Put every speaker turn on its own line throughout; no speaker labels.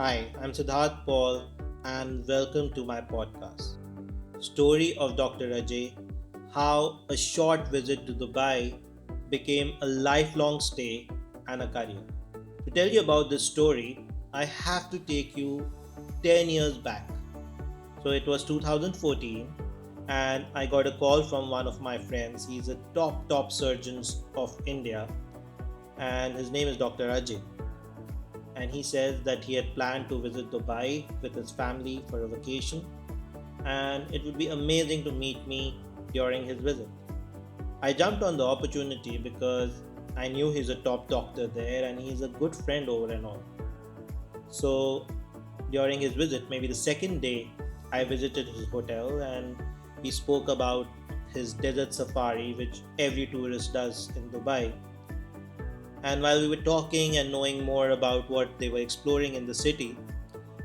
Hi, I'm Siddharth Paul and welcome to my podcast. Story of Dr. Ajay: How a short visit to Dubai became a lifelong stay and a career. To tell you about this story, I have to take you 10 years back. So it was 2014 and I got a call from one of my friends. He's a top surgeon of India and his name is Dr. Ajay, and he says that he had planned to visit Dubai with his family for a vacation, and it would be amazing to meet me during his visit. I jumped on the opportunity because I knew he's a top doctor there and he's a good friend over and all. So during his visit, maybe the second day, I visited his hotel and we spoke about his desert safari, which every tourist does in Dubai. And while we were talking and knowing more about what they were exploring in the city,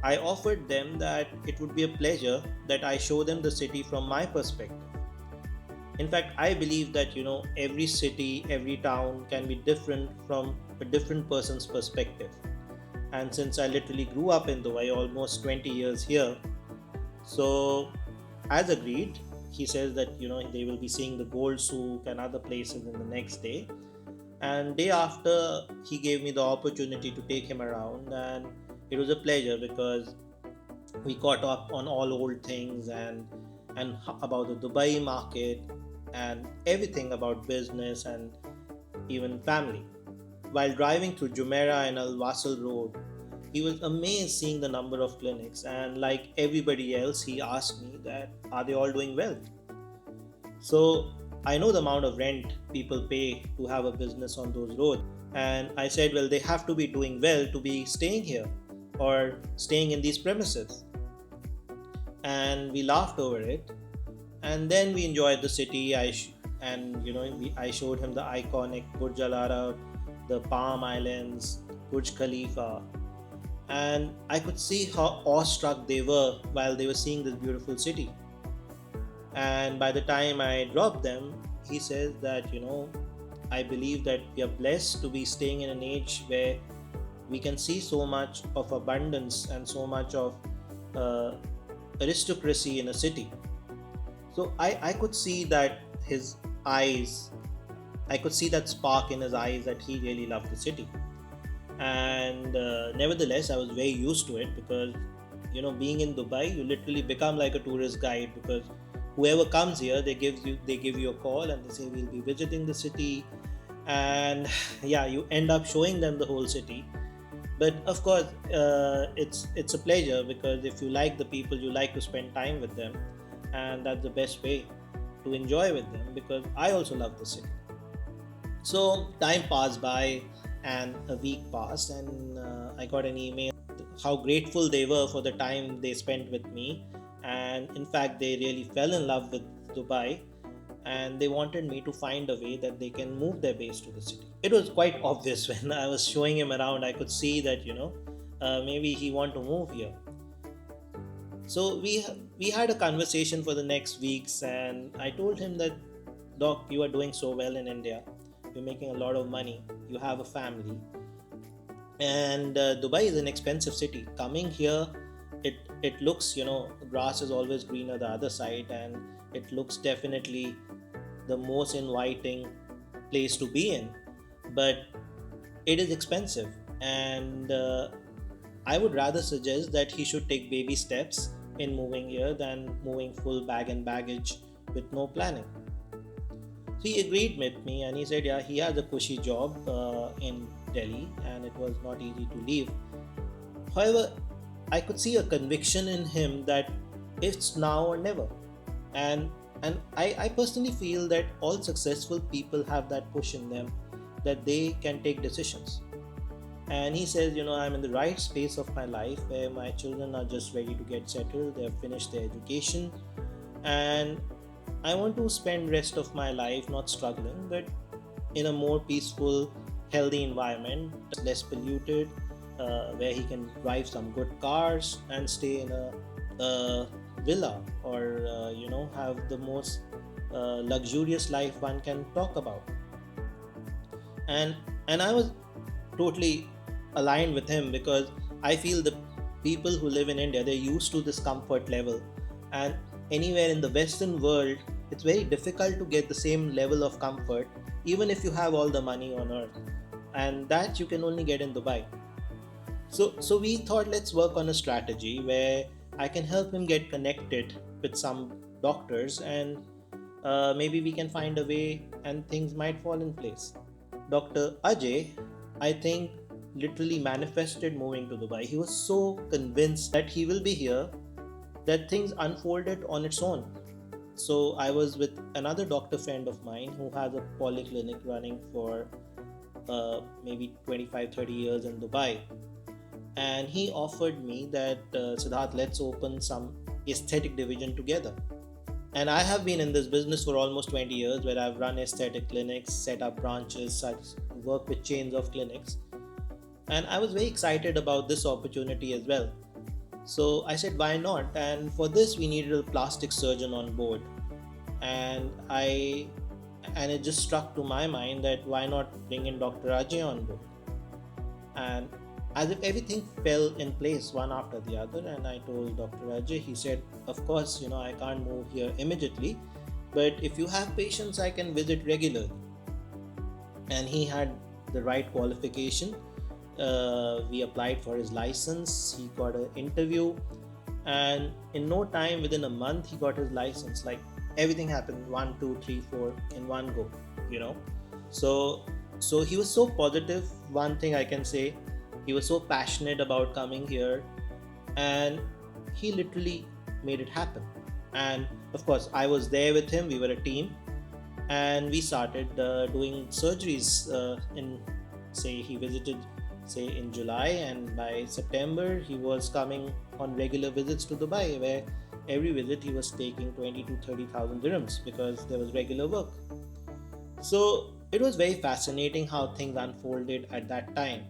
I offered them that it would be a pleasure that I show them the city from my perspective. In fact, I believe that every city, every town can be different from a different person's perspective. And since I literally grew up in Dubai, almost 20 years here, so as agreed, he says that they will be seeing the Gold Souk and other places in the next day. And day after, he gave me the opportunity to take him around, and it was a pleasure because we caught up on all old things and about the Dubai market and everything about business and even family. While driving through Jumeirah and Al Wasl Road, he was amazed seeing the number of clinics, and like everybody else, he asked me that are they all doing well. So I know the amount of rent people pay to have a business on those roads. And I said, well, they have to be doing well to be staying here or staying in these premises. And we laughed over it. And then we enjoyed the city. I showed him the iconic Burj Al Arab, the Palm Islands, Burj Khalifa. And I could see how awestruck they were while they were seeing this beautiful city. And by the time I dropped them, he says that, I believe that we are blessed to be staying in an age where we can see so much of abundance and so much of uh, aristocracy in a city. So I could see that his eyes, I could see that spark in his eyes that he really loved the city. And nevertheless, I was very used to it because, being in Dubai, you literally become like a tourist guide because whoever comes here, they give you a call and they say we'll be visiting the city, and yeah, you end up showing them the whole city. But of course, it's a pleasure because if you like the people, you like to spend time with them, and that's the best way to enjoy with them because I also love the city. So time passed by, and a week passed, and I got an email how grateful they were for the time they spent with me. And in fact, they really fell in love with Dubai, and they wanted me to find a way that they can move their base to the city. It was quite obvious when I was showing him around. I could see that maybe he want to move here. So we had a conversation for the next weeks, and I told him that, Doc, you are doing so well in India. You're making a lot of money. You have a family, and Dubai is an expensive city. Coming here, it looks, grass is always greener the other side, and it looks definitely the most inviting place to be in. But it is expensive, and I would rather suggest that he should take baby steps in moving here than moving full bag and baggage with no planning. So he agreed with me, and he said, yeah, he has a cushy job in Delhi, and it was not easy to leave. However, I could see a conviction in him that it's now or never. And I personally feel that all successful people have that push in them that they can take decisions. And he says, I'm in the right space of my life where my children are just ready to get settled, they have finished their education, and I want to spend rest of my life not struggling, but in a more peaceful, healthy environment, less polluted, where he can drive some good cars and stay in a villa, or have the most luxurious life one can talk about. And I was totally aligned with him because I feel people who live in India, they're used to this comfort level, and anywhere in the Western world, it's very difficult to get the same level of comfort, even if you have all the money on earth, and that you can only get in Dubai. So we thought, let's work on a strategy where I can help him get connected with some doctors, and maybe we can find a way and things might fall in place. Dr. Ajay, I think, literally manifested moving to Dubai. He was so convinced that he will be here that things unfolded on its own. So I was with another doctor friend of mine who has a polyclinic running for maybe 25 30 years in Dubai, and he offered me that, Siddharth, let's open some aesthetic division together. And I have been in this business for almost 20 years, where I've run aesthetic clinics, set up branches, such work with chains of clinics, and I was very excited about this opportunity as well. So I said, why not? And for this, we needed a plastic surgeon on board, and it just struck to my mind that why not bring in Dr. Ajay on board? And as if everything fell in place one after the other, and I told Dr. Ajay, he said, of course, I can't move here immediately, but if you have patience, I can visit regularly. And he had the right qualification. We applied for his license, he got an interview, and in no time, within a month, he got his license. Like, everything happened 1 2 3 4 in one go. So he was so positive. One thing I can say, he was so passionate about coming here, and he literally made it happen. And of course, I was there with him. We were a team, and we started doing surgeries. He visited, in July, and by September, he was coming on regular visits to Dubai, where every visit he was taking 20 to 30,000 dirhams because there was regular work. So it was very fascinating how things unfolded at that time.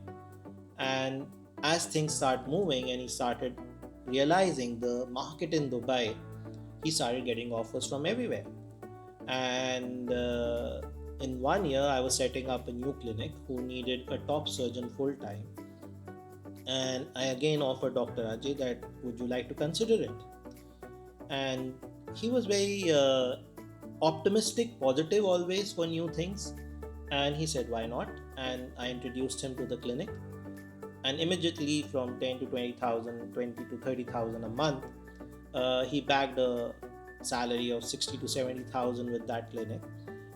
And as things start moving and he started realizing the market in Dubai, he started getting offers from everywhere. And in 1 year, I was setting up a new clinic who needed a top surgeon full time. And I again offered Dr. Ajay that, would you like to consider it? And he was very optimistic, positive always for new things. And he said, why not? And I introduced him to the clinic. And immediately, from 10 to 20,000, 20 to 30,000 a month, he bagged a salary of 60 to 70,000 with that clinic.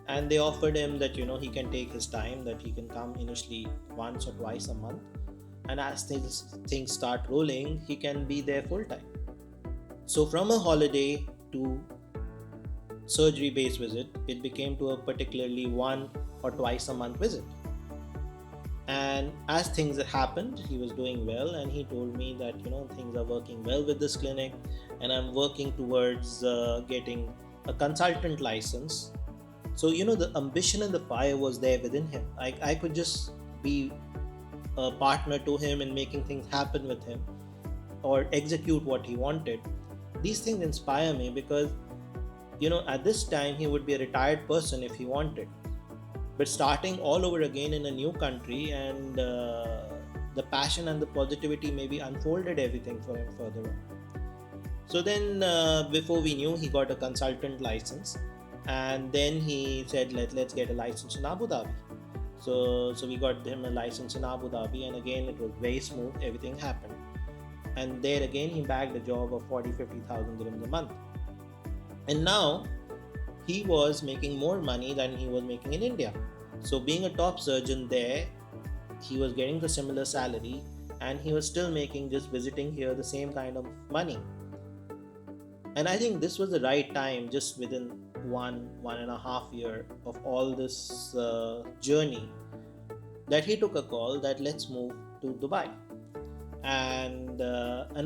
And they offered him that, he can take his time, that he can come initially once or twice a month. And as things start rolling, he can be there full time. So from a holiday to surgery based visit, it became to a particularly 1 or twice a month visit. And as things happened, he was doing well, and he told me that, things are working well with this clinic, and I'm working towards getting a consultant license. So, the ambition and the fire was there within him. I could just be a partner to him in making things happen with him, or execute what he wanted. These things inspire me because, at this time, he would be a retired person if he wanted. But starting all over again in a new country, and the passion and the positivity maybe unfolded everything for him further on. So then, before we knew, he got a consultant license, and then he said, let's get a license in Abu Dhabi. So we got him a license in Abu Dhabi, and again it was very smooth, everything happened. And there again he bagged a job of 40-50,000 dirhams a month. And now he was making more money than he was making in India. So being a top surgeon there, he was getting the similar salary, and he was still making, just visiting here, the same kind of money. And I think this was the right time, just within 1.5 year of all this journey, that he took a call that let's move to Dubai. And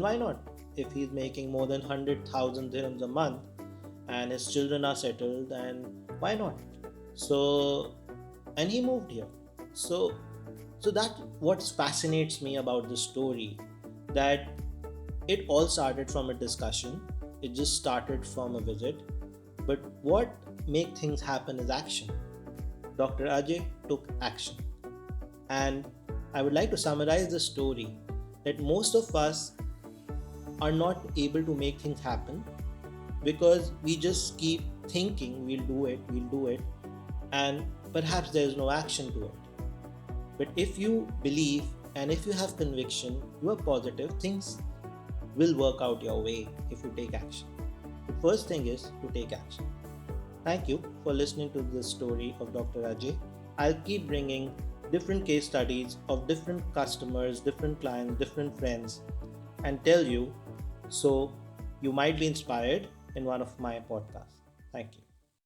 why not? If he's making more than 100,000 dirhams a month and his children are settled, and why not? So, and he moved here. So that what fascinates me about this story, that it all started from a discussion. It just started from a visit. But what makes things happen is action. Dr. Ajay took action. And I would like to summarize the story that most of us are not able to make things happen because we just keep thinking we'll do it, and perhaps there is no action to it. But if you believe and if you have conviction, you are positive, things will work out your way if you take action. The first thing is to take action. Thank you for listening to this story of Dr. Ajay. I'll keep bringing different case studies of different customers, different clients, different friends, and tell you so you might be inspired in one of my podcasts. Thank you.